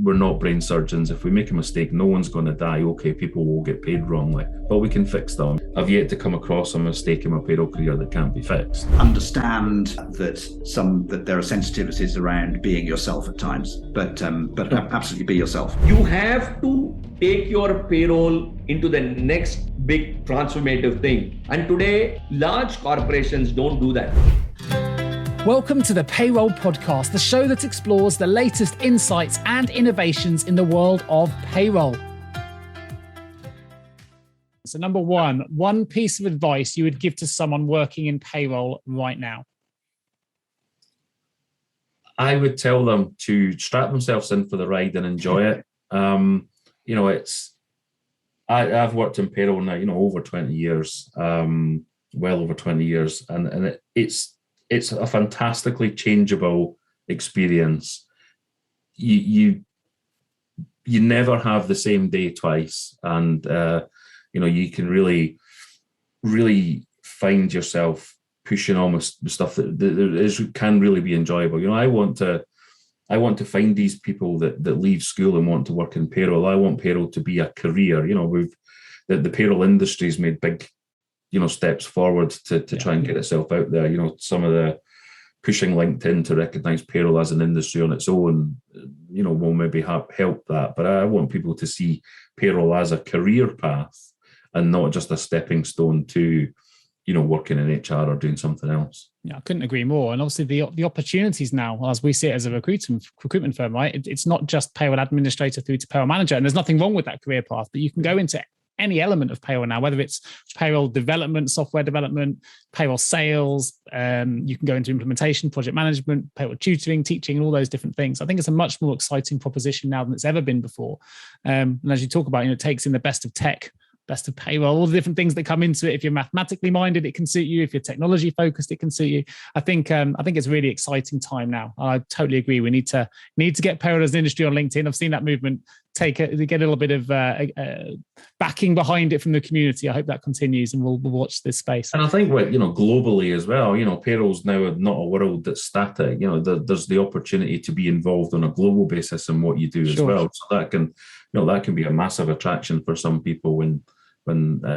we're not brain surgeons. If we make a mistake, no one's going to die. Okay, people will get paid wrongly, but we can fix them. I've yet to come across a mistake in my payroll career that can't be fixed. Understand that there are sensitivities around being yourself at times, but absolutely be yourself. You have to take your payroll into the next big transformative thing. And today, large corporations don't do that. Welcome to the Payroll Podcast, the show that explores the latest insights and innovations in the world of payroll. So number one piece of advice you would give to someone working in payroll right now? I would tell them to strap themselves in for the ride and enjoy it. I've worked in payroll now, over 20 years, well over 20 years, and it's a fantastically changeable experience. You never have the same day twice, and you can really find yourself pushing almost stuff that can really be enjoyable. I want to find these people that leave school and want to work in payroll. I want payroll to be a career. The payroll industry's made big steps forward to try and get itself out there. Some of the pushing LinkedIn to recognize payroll as an industry on its own, will maybe help that. But I want people to see payroll as a career path and not just a stepping stone to, working in HR or doing something else. Yeah, I couldn't agree more. And obviously the opportunities now, as we see it as a recruitment firm, right? It's not just payroll administrator through to payroll manager. And there's nothing wrong with that career path, but you can go into any element of payroll now, whether it's payroll development, software development, payroll sales, you can go into implementation, project management, payroll tutoring, teaching, and all those different things. I think it's a much more exciting proposition now than it's ever been before. And as you talk about, it takes in the best of tech, best of payroll, all the different things that come into it. If you're mathematically minded, it can suit you. If you're technology focused, it can suit you. I think it's a really exciting time now. I totally agree. We need to get payroll as an industry on LinkedIn. I've seen that movement get a little bit of backing behind it from the community. I hope that continues, and we'll watch this space. And I think globally as well, payroll's now not a world that's static. There's the opportunity to be involved on a global basis in what you do as well. So that can be a massive attraction for some people when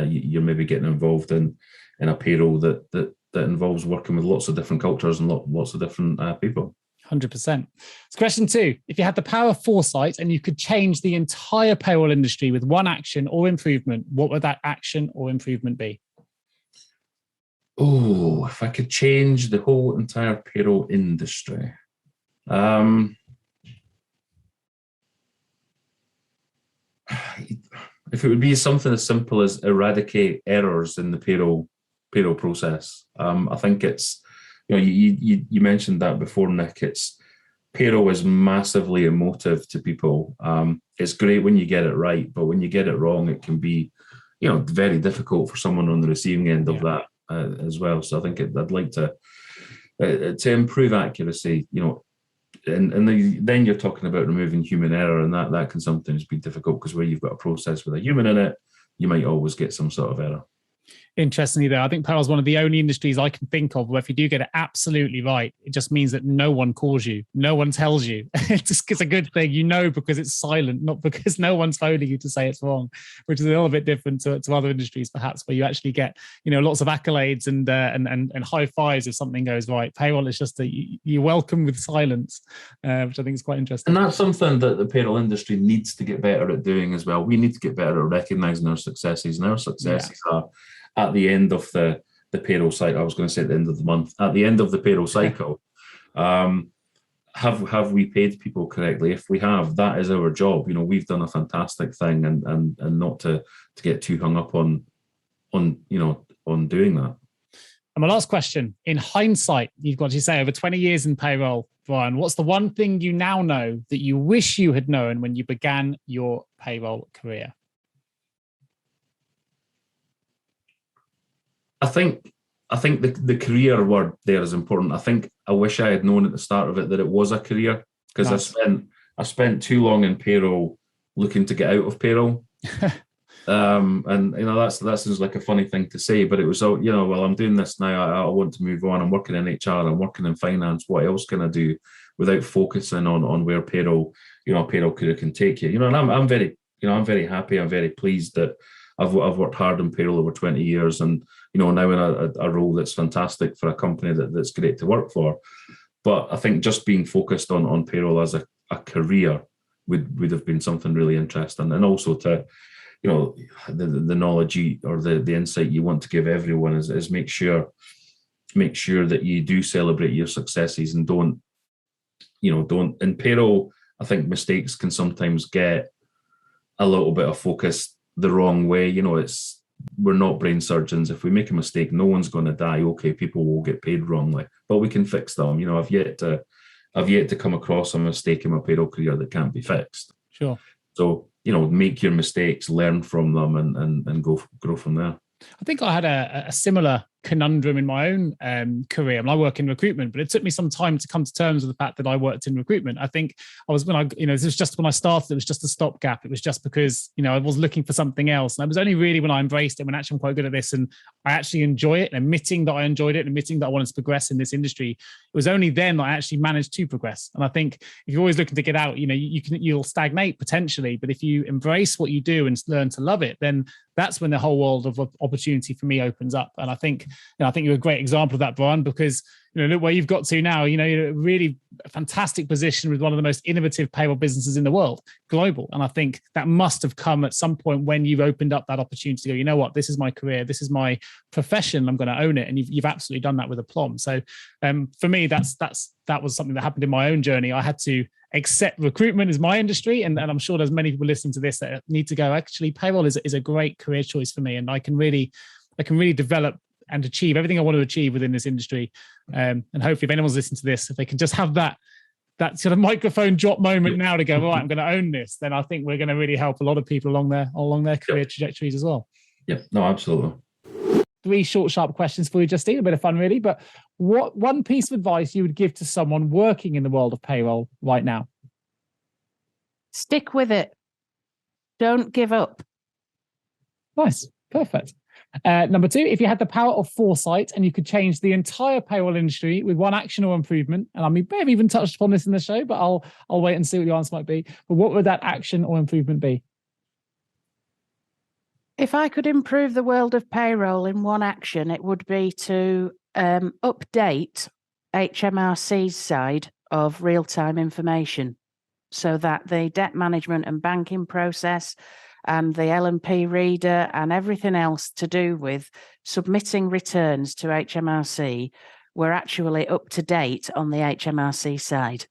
you're maybe getting involved in a payroll that involves working with lots of different cultures and lots of different people. 100%. So question 2, if you had the power of foresight and you could change the entire payroll industry with one action or improvement, what would that action or improvement be? Oh, if I could change the whole entire payroll industry. If it would be something as simple as eradicate errors in the payroll process, I think it's, you mentioned that before, Nick. Payroll is massively emotive to people. It's great when you get it right, but when you get it wrong, it can be, very difficult for someone on the receiving end of that as well. So I think I'd like to improve accuracy, and then you're talking about removing human error, and that can sometimes be difficult, because where you've got a process with a human in it, you might always get some sort of error. Interestingly, though, I think payroll is one of the only industries I can think of where if you do get it absolutely right, it just means that no one calls you, no one tells you. It's a good thing, because it's silent, not because no one's phoning you to say it's wrong, which is a little bit different to other industries, perhaps, where you actually get lots of accolades and high fives if something goes right. Payroll is just you're welcome with silence, which I think is quite interesting. And that's something that the payroll industry needs to get better at doing as well. We need to get better at recognising our successes, and our successes are at the end of the payroll cycle. I was going to say at the end of the month. At the end of the payroll cycle, have we paid people correctly? If we have, that is our job. We've done a fantastic thing, and not to get too hung up on doing that. And my last question: in hindsight, you've got to say over 20 years in payroll, Brian, what's the one thing you now know that you wish you had known when you began your payroll career? I think the career word there is important. I wish I had known at the start of it that it was a career, because I spent too long in payroll looking to get out of payroll. And that sounds like a funny thing to say, but it was, well, I'm doing this now. I want to move on. I'm working in HR. I'm working in finance. What else can I do? without focusing on where payroll career can take you. And I'm very happy. I'm very pleased that I've worked hard in payroll over 20 years, and now in a role that's fantastic for a company that's great to work for. But I think just being focused on payroll as a career would have been something really interesting, and also to the knowledge or the insight you want to give everyone is make sure that you do celebrate your successes and don't in payroll. I think mistakes can sometimes get a little bit of focus the wrong way. We're not brain surgeons. If we make a mistake, no one's going to die. Okay, people will get paid wrongly, but we can fix them. I've yet to come across a mistake in my payroll career that can't be fixed. Sure. So, make your mistakes, learn from them, and grow from there. I think I had a similar conundrum in my own career. I work in recruitment, but it took me some time to come to terms with the fact that I worked in recruitment. I think this was just when I started, it was just a stopgap. It was just because, I was looking for something else. And it was only really when I embraced it, when actually I'm quite good at this and I actually enjoy it, and admitting that I enjoyed it, and admitting that I wanted to progress in this industry. It was only then that I actually managed to progress. And I think if you're always looking to get out, you'll stagnate potentially, but if you embrace what you do and learn to love it, then that's when the whole world of opportunity for me opens up. And I think you're a great example of that, Brian, because look where you've got to now. You're a really fantastic position with one of the most innovative payroll businesses in the world, global. And I think that must have come at some point when you've opened up that opportunity to go, you know what, this is my career, this is my profession, I'm going to own it. And you've absolutely done that with aplomb. So for me, that was something that happened in my own journey. I had to accept recruitment as my industry, and I'm sure there's many people listening to this that need to go, actually, payroll is a great career choice for me, and I can really develop and achieve everything I want to achieve within this industry. And hopefully, if anyone's listening to this, if they can just have that sort of microphone drop moment now to go, all right, I'm going to own this, then I think we're going to really help a lot of people along their career trajectories as well. Yeah, no, absolutely. 3 short, sharp questions for you, Justine. A bit of fun, really. But what one piece of advice you would give to someone working in the world of payroll right now? Stick with it. Don't give up. Nice. Perfect. Number 2, if you had the power of foresight and you could change the entire payroll industry with one action or improvement, and I may have even touched upon this in the show, but I'll wait and see what your answer might be. But what would that action or improvement be? If I could improve the world of payroll in one action, it would be to update HMRC's side of real-time information so that the debt management and banking process and the L&P reader and everything else to do with submitting returns to HMRC were actually up to date on the HMRC side.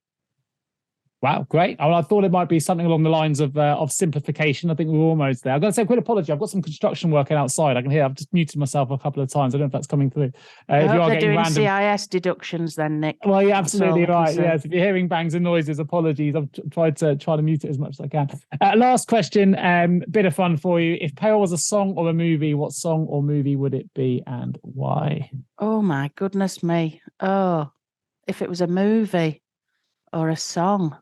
Wow, great. I thought it might be something along the lines of simplification. I think we're almost there. I've got to say a quick apology. I've got some construction working outside. I can hear. I've just muted myself a couple of times. I don't know if that's coming through. If you are getting doing CIS deductions then, Nick. Well, you're absolutely right. Yes, if you're hearing bangs and noises, apologies. I've tried to mute it as much as I can. Last question, bit of fun for you. If payroll was a song or a movie, what song or movie would it be and why? Oh, my goodness me. Oh, if it was a movie or a song,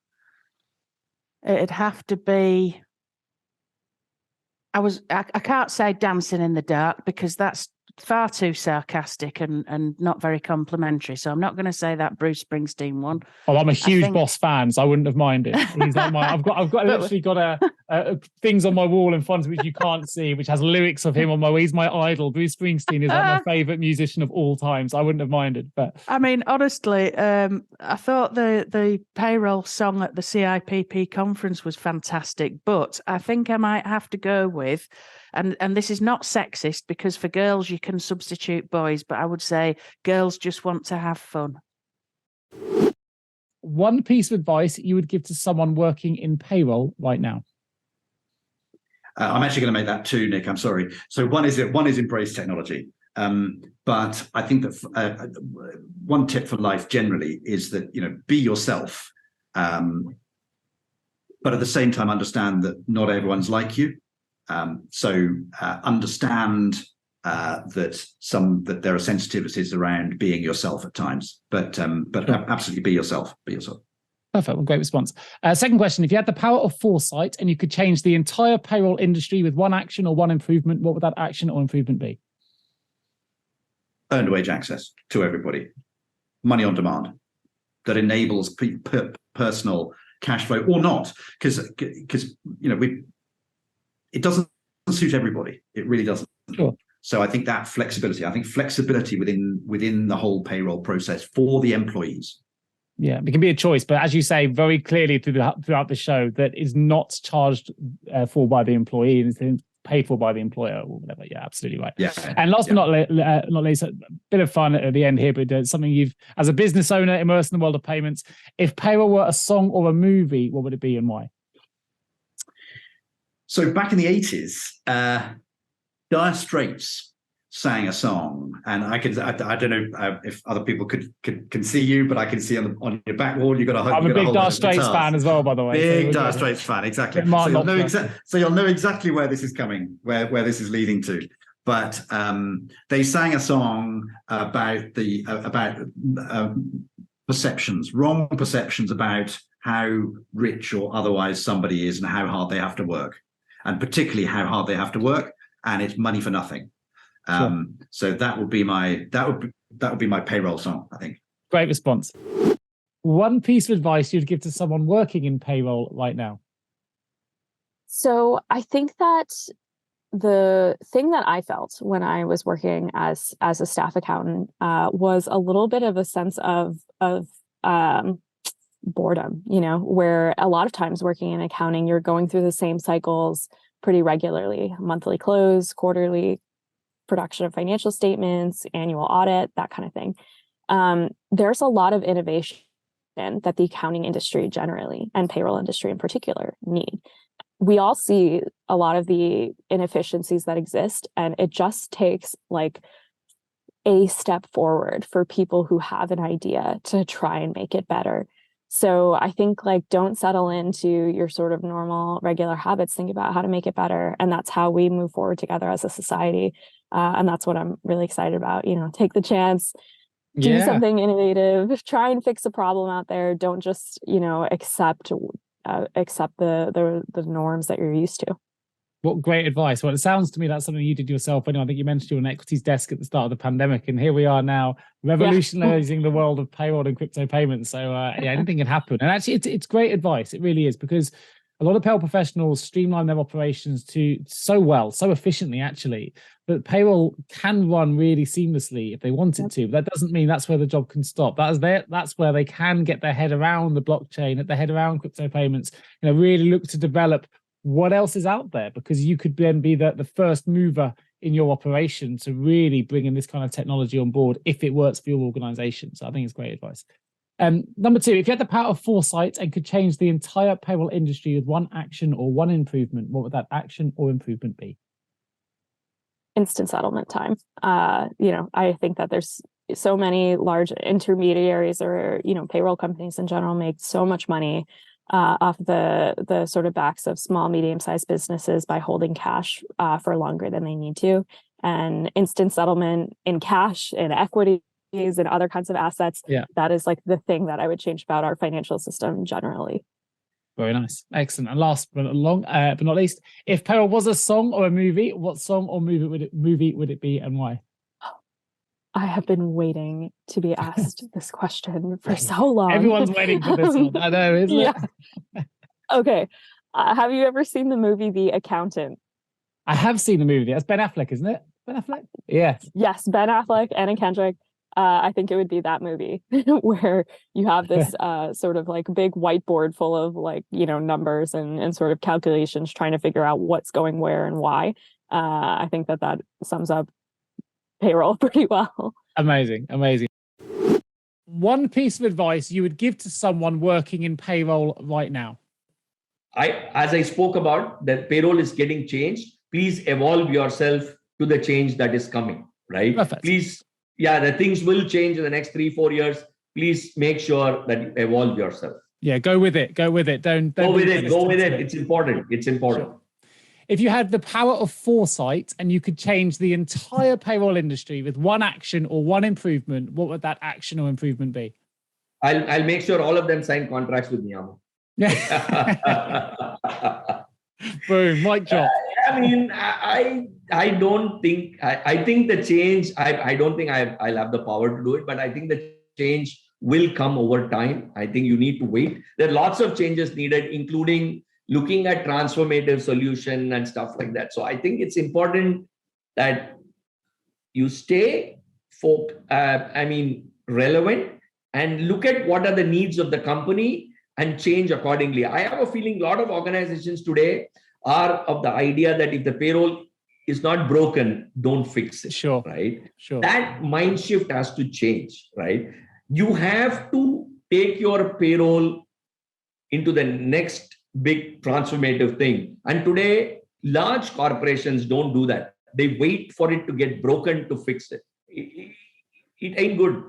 it'd have to be. I can't say Dancing in the Dark because that's far too sarcastic and not very complimentary. So I'm not going to say that Bruce Springsteen one. Oh, I'm a huge Boss fan, so I wouldn't have minded. He's like I've literally got things on my wall in front of me which you can't see, which has lyrics of him on my wall. He's my idol. Bruce Springsteen is like my favorite musician of all time. So I wouldn't have minded. But I mean, honestly, I thought the payroll song at the CIPP conference was fantastic, but I think I might have to go with, and this is not sexist because for girls you can substitute boys, but I would say Girls Just Want to Have Fun. One piece of advice you would give to someone working in payroll right now? I'm actually going to make that 2, Nick. I'm sorry. So one is embrace technology. But I think that one tip for life generally is that, be yourself. But at the same time, understand that not everyone's like you. So understand that there are sensitivities around being yourself at times, but absolutely be yourself. Be yourself. Perfect. Well, great response. Second question: if you had the power of foresight and you could change the entire payroll industry with one action or one improvement, what would that action or improvement be? Earned wage access to everybody, money on demand, that enables personal cash flow or not, because it doesn't suit everybody. It really doesn't. Sure. So I think that flexibility within the whole payroll process for the employees. Yeah, it can be a choice, but as you say very clearly throughout the show, that is not charged for by the employee and is paid for by the employer or whatever. Yeah, absolutely right. Yeah. And last but not least, a bit of fun at the end here, but something you've, as a business owner immersed in the world of payments, if payroll were a song or a movie, what would it be and why? So back in the 80s, Dire Straits sang a song, and I don't know if other people can see you, but I can see on your back wall you've got a. I'm a big Dire Straits fan as well, by the way. Big Dire Straits fan, exactly. So you'll know exactly where this is coming, where this is leading to. But they sang a song about perceptions, wrong perceptions about how rich or otherwise somebody is and how hard they have to work, and particularly how hard they have to work, and it's money for nothing. Sure. So that would be my payroll song, I think. Great response. One piece of advice you'd give to someone working in payroll right now? So I think that the thing that I felt when I was working as a staff accountant was a little bit of a sense of boredom, where a lot of times working in accounting, you're going through the same cycles pretty regularly: monthly close, quarterly production of financial statements, annual audit, that kind of thing. There's a lot of innovation that the accounting industry generally, and payroll industry in particular, need. We all see a lot of the inefficiencies that exist, and it just takes like a step forward for people who have an idea to try and make it better. So I think don't settle into your sort of normal, regular habits. Think about how to make it better. And that's how we move forward together as a society. And that's what I'm really excited about. Take the chance, do something innovative, try and fix a problem out there. Don't just, accept the norms that you're used to. What great advice. Well, it sounds to me that's something you did yourself. I think you mentioned you were on equities desk at the start of the pandemic, and here we are now revolutionizing the world of payroll and crypto payments. So anything can happen. And actually, it's great advice. It really is, because a lot of payroll professionals streamline their operations so efficiently, actually, that payroll can run really seamlessly if they want it to. But that doesn't mean that's where the job can stop. That's where they can get their head around the blockchain, get their head around crypto payments, really look to develop what else is out there, because you could then be the first mover in your operation to really bring in this kind of technology on board if it works for your organization. So I think it's great advice. Number two, if you had the power of foresight and could change the entire payroll industry with one action or one improvement, what would that action or improvement be? Instant settlement time. I think that there's so many large intermediaries or, payroll companies in general make so much money off the sort of backs of small, medium-sized businesses by holding cash for longer than they need to. And instant settlement in cash and equities and other kinds of assets, that is the thing that I would change about our financial system generally. Very nice. Excellent. And last but not least, if payroll was a song or a movie, what song or movie would it be and why? I have been waiting to be asked this question for so long. Everyone's waiting for this one. I know, isn't it? Okay. Have you ever seen the movie The Accountant? I have seen the movie. That's Ben Affleck, isn't it? Ben Affleck? Yes. Yes, Ben Affleck, Anna Kendrick. I think it would be that movie where you have this sort of big whiteboard full of numbers and sort of calculations trying to figure out what's going where and why. I think that sums up payroll pretty well. Amazing. One piece of advice you would give to someone working in payroll right now? As I spoke about, that payroll is getting changed. Please evolve yourself to the change that is coming, right? Perfect. Please, the things will change in the next 3-4 years. Please make sure that you evolve yourself. Yeah, go with it. Don't go with it. It's important. Sure. If you had the power of foresight and you could change the entire payroll industry with one action or one improvement, what would that action or improvement be? I'll make sure all of them sign contracts with me. Boom, mic drop. I don't think, I think the change, I don't think I'll have the power to do it, but I think the change will come over time. I think you need to wait. There are lots of changes needed, including looking at transformative solution and stuff like that. So I think it's important that you stay relevant and look at what are the needs of the company and change accordingly. I have a feeling a lot of organizations today are of the idea that if the payroll is not broken, don't fix it. Sure. Right? Sure. That mind shift has to change, right? You have to take your payroll into the next big transformative thing. And today, large corporations don't do that. They wait for it to get broken to fix it. It ain't good.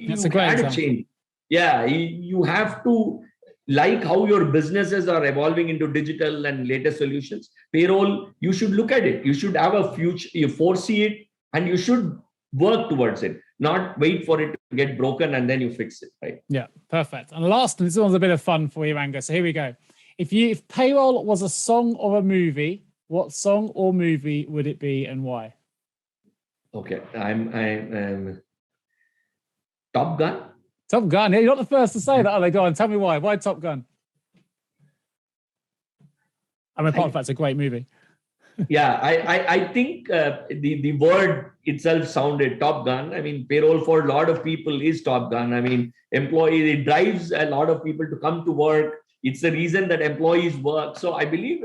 That's a great example. Change. Yeah, you have to, like how your businesses are evolving into digital and latest solutions, payroll, you should look at it. You should have a future, you foresee it, and you should work towards it, not wait for it to get broken and then you fix it, right? Yeah, perfect. And last, and this one's a bit of fun for you, Angus. So here we go. If payroll was a song or a movie, what song or movie would it be and why? Okay, I'm Top Gun. Top Gun. Yeah, you're not the first to say that. Are they? Go on, tell me why. Why Top Gun? I mean, apart from that's a great movie. Yeah, I think the word itself sounded Top Gun. I mean, payroll for a lot of people is Top Gun. I mean, it drives a lot of people to come to work. It's the reason that employees work. So I believe,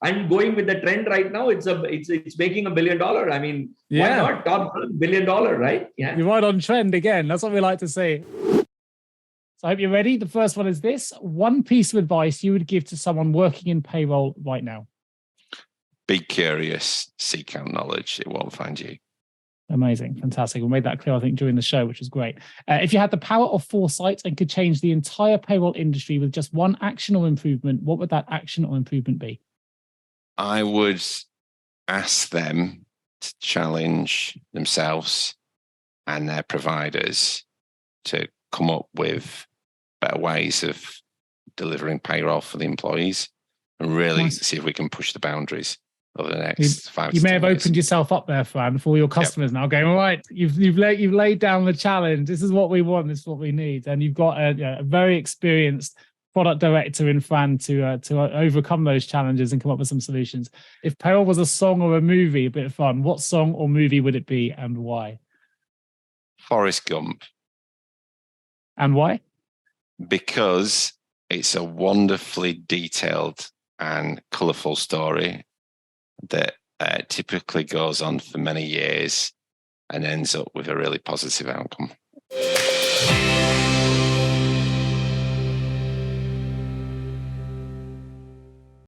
and going with the trend right now, it's making $1 billion. I mean, why not Top Gun, $1 billion, right? Yeah, you're right on trend again. That's what we like to see. So I hope you're ready. The first one is this: one piece of advice you would give to someone working in payroll right now. Be curious, seek out knowledge. It won't find you. Amazing. Fantastic. We made that clear, I think, during the show, which is great. If you had the power of foresight and could change the entire payroll industry with just one action or improvement, what would that action or improvement be? I would ask them to challenge themselves and their providers to come up with better ways of delivering payroll for the employees and really see if we can push the boundaries over the next 5 to 10 years. You may have opened yourself up there, Fran, for all your customers now going, all right, you've laid down the challenge. This is what we want. This is what we need. And you've got a very experienced product director in Fran to overcome those challenges and come up with some solutions. If payroll was a song or a movie, a bit of fun, what song or movie would it be and why? Forrest Gump. And why? Because it's a wonderfully detailed and colourful story that typically goes on for many years and ends up with a really positive outcome.